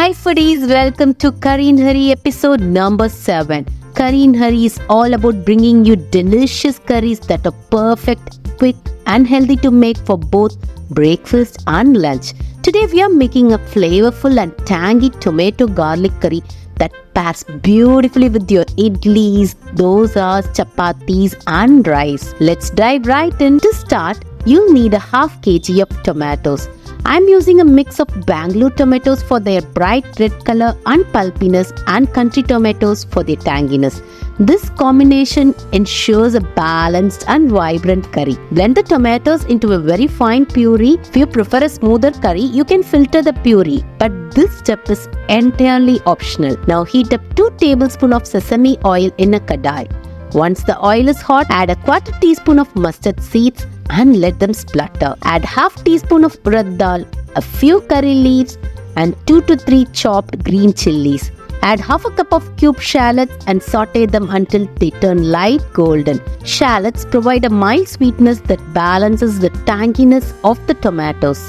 Hi foodies, welcome to Curry and Hurry episode number 7. Curry and Hurry is all about bringing you delicious curries that are perfect, quick and healthy to make for both breakfast and lunch. Today we are making a flavorful and tangy tomato garlic curry that pairs beautifully with your idlis, dosas, chapatis and rice. Let's dive right in. To start, you'll need a half kg of tomatoes. I'm using a mix of Bangalore tomatoes for their bright red color and pulpiness and country tomatoes for their tanginess. This combination ensures a balanced and vibrant curry. Blend the tomatoes into a very fine puree. If you prefer a smoother curry, you can filter the puree, but this step is entirely optional. Now heat up 2 tablespoons of sesame oil in a kadai. Once the oil is hot, add a 1/4 teaspoon of mustard seeds and let them splutter. Add half teaspoon of urad dal, a few curry leaves and 2 to 3 chopped green chilies. Add half a cup of cubed shallots and saute them until they turn light golden. Shallots provide a mild sweetness that balances the tanginess of the tomatoes.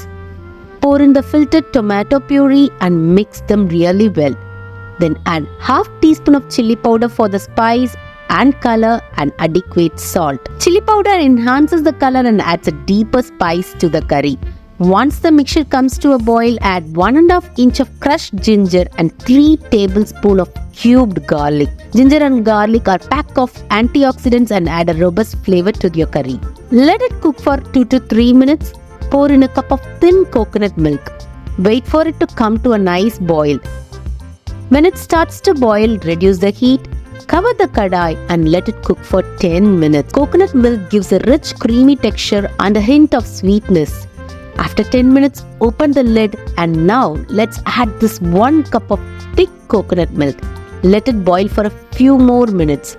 Pour in the filtered tomato puree and mix them really well. Then add half teaspoon of chili powder for the spice and color and adequate salt. Chili powder enhances the color and adds a deeper spice to the curry. Once the mixture comes to a boil, add 1½ inch of crushed ginger and 3 tablespoons of cubed garlic. Ginger and garlic are packed of antioxidants and add a robust flavor to your curry. Let it cook for 2 to 3 minutes. Pour in a cup of thin coconut milk. Wait for it to come to a nice boil. When it starts to boil, reduce the heat. Cover the kadai and let it cook for 10 minutes. Coconut milk gives a rich, creamy texture and a hint of sweetness. After 10 minutes, open the lid and now let's add this 1 cup of thick coconut milk. Let it boil for a few more minutes.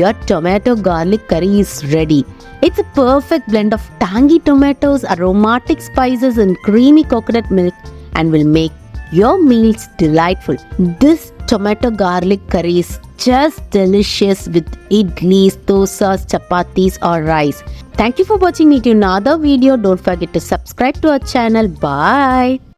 Your tomato garlic curry is ready. It's a perfect blend of tangy tomatoes, aromatic spices and creamy coconut milk and will make your meals delightful. This tomato garlic curry is just delicious with idlis, dosas, chapatis or rice. Thank you for watching me to another video. Don't forget to subscribe to our channel. Bye.